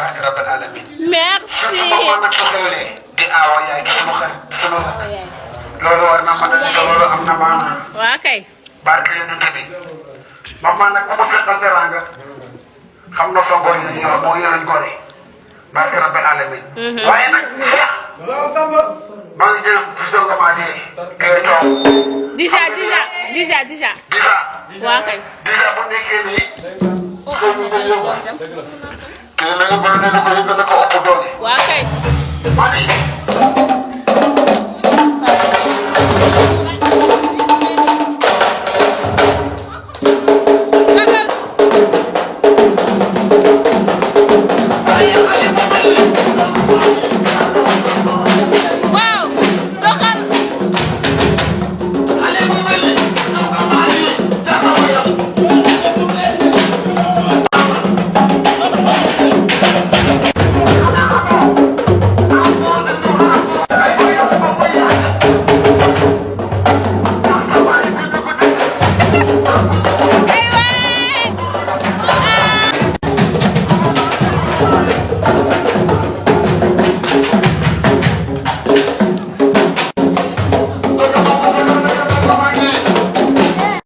barke rabbil alamin. merci. maman nag ko xewlee di aawa yaay di sama xarit sama loolu war na mën a nekk loolu am na maanaam. waa kay. barke yonent bi maman nag ku ma fekkal teranga xam na fa ngor yi ñëw moo yoroon gore barke rabbil alamin. waaye nag maa ngi jëm ci jongamaa di toog. déjà. Dija. waa kay. Dija bu nekkee nii. kii la nga bëri ne ko yëg na ko ëpp doole. waa kay. maa ngi